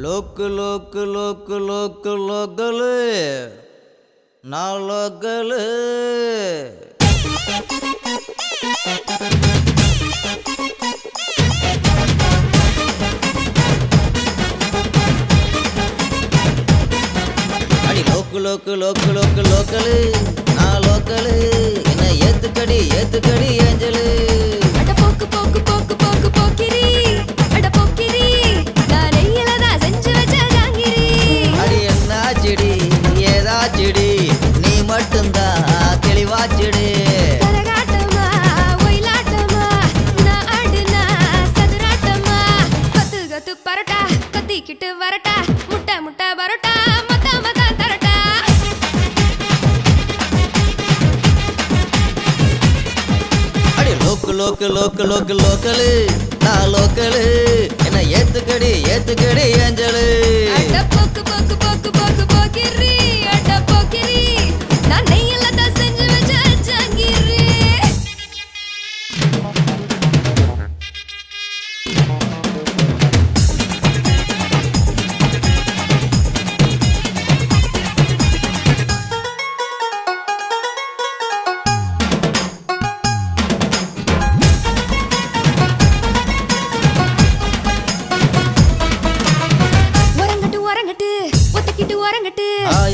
Log log log log local நான் local. அடி log log log log local நான் local. என்ன ஏத்துக்கடி ஏத்துக்கடி ஏஞ்சலு. அட போக்கு போக்கு போக்கு போக்கு போக்கிரி அட போக்கிரி நான் நெய்யிலதான் செஞ்சு வச்ச ஜாங்கிரி. அடி என்னாச்சிடி ஏதாச்சிடி நீ மட்டும்தான் தெளிவாச்சிடி. கரகாட்டமா ஒயிலாட்டமா நான் ஆடுனா சதுராட்டமா. கொத்து கொத்து பரோட்டா கொத்திக்கிட்டு வரட்டா முட்டை முட்டை பரோட்டா மொத்த மொத்த தரட்டா. அடி log log log log local நான் லோக்கலு. என்ன ஏத்துக்கடி ஏத்துக்கடி ஏஞ்சலு. அட போக்கு போக்கு போக்கு போக்கு போக்கிரி அட போக்கிரி நான் நெய்யிலதான் செஞ்சு வச்ச ஜாங்கிரி. உறங்கட்டு உறங்கட்டு ஒத்துக்கிட்டு உறங்கட்டு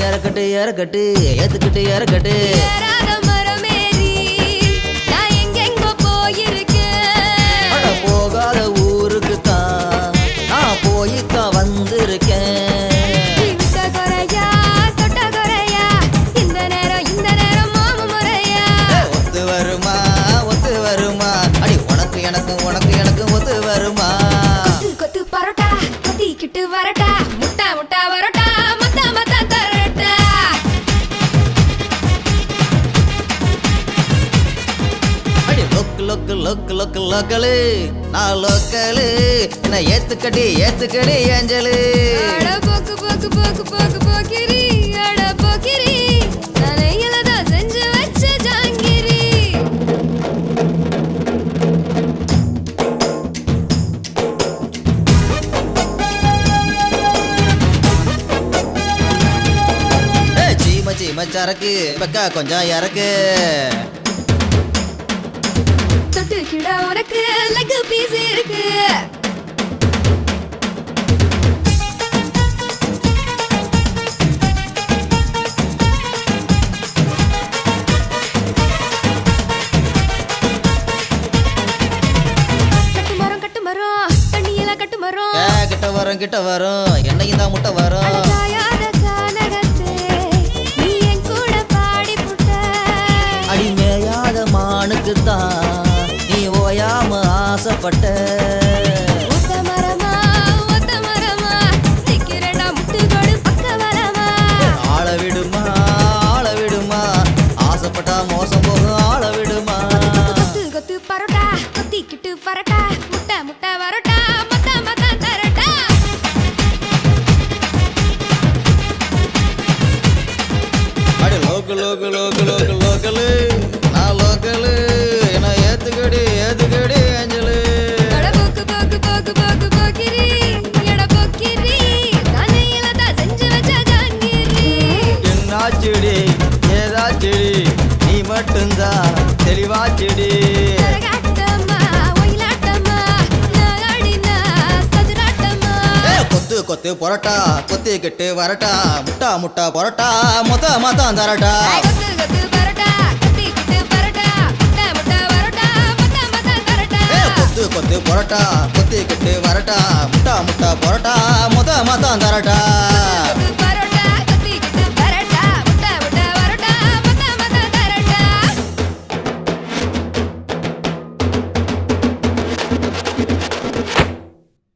இறக்கட்டு இறக்கட்டு ஏத்துக்கிட்டு இறக்கட்டு. ஏறாத மரமேறி நான் எங்கெங்கோ போயிருக்கேன். அட போகாத ஊருக்கு தான் நான் போய்த்தான் வந்திருக்கேன். விட்ட குறையா தொட்ட குறையா இந்த நேரம் மாம முறையா. ஒத்து வருமா ஒத்து வருமா அடி உனக்கு எனக்கு உனக்கு எனக்கு ஒத்து வருமா. கொத்து கொத்து பரோட்டா கொத்திக்கிட்டு வரட்டா முட்டை முட்டை பரோட்டா மொத்த மொத்த தரட்டா. அடி லொக்கு லொக்கு லொக்கு லொக்கு லோக்கலு நான் லோக்கலு. என்ன ஏத்துக்கடி ஏத்துக்கடி ஏஞ்சலு. அட போக்கு போக்கு போக்கு போக்கு போக்கிரி அட போக்கிரி நான் நெய்யிலதான் செஞ்சு வச்ச ஜாங்கிரி. சீம சீம சரக்கு பக்கா கொஞ்சம் இறக்கு. தொட்டுக்கிட உனக்கு லெக் பீஸ் இருக்கு. கட்டு மரம் தண்ணியில கட்டு மரம். கிட்ட வரும் என்னையும் தான் முட்டை வரும். அழகாயாத கானகத்தே நீ என் கூட பாடி புட்ட. அடிமேயாத மானுக்கு தான் நீ ஓயாம ஆசைப்பட்ட. ஒத்த மரமா நிக்கிறடா முட்டுகோடு பக்கவலமா. ஆள விடுமா ஆசைப்பட்டா மோசம் போகும் ஆள விடுமா. கொத்து கொத்து பரோட்டா கொத்திக்கிட்டு வரட்டா முட்டை முட்டை பரோட்டா மொத்த மொத்த தரட்டா. அடி log log log log local நான் லோக்கலு. என்ன ஏத்துக்கடி ஏத்துக்கடி ஏஞ்சலு. அட போக்கு போக்கு போக்கு போக்கு போக்கிரி எட போக்கிரி நான் நெய்யிலதான் செஞ்சு வச்ச ஜாங்கிரி. என்னாச்சிடி ஏதாச்சிடி நீ மட்டும்தான் தெளிவாச்சிடி. கரகாட்டமா ஒயிலாட்டமா நான் ஆடினா சதுராட்டமா. கொத்து கொத்து பரோட்டா கொத்திக்கிட்டு வரட்டா முட்டா முட்டா பரோட்டா மொத்த மொத்தம் தரட்டா. கொத்து கொத்து பரோட்டா கொத்திக்கிட்டு வரட்டா முட்டை முட்டை பரோட்டா மொத்த மொத்த தரட்டா. கொத்து கொத்து பரோட்டா கொத்திக்கிட்டு வரட்டா முட்டா முட்டா பரோட்டா மொத்த மொத்தம் தரட்டா. கொத்து பரோட்டா கொத்திக்கிட்டு வரட்டா முட்டை முட்டை பரோட்டா மொத்த மொத்த தரட்டா.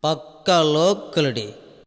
பக்கா லோக்கலடி.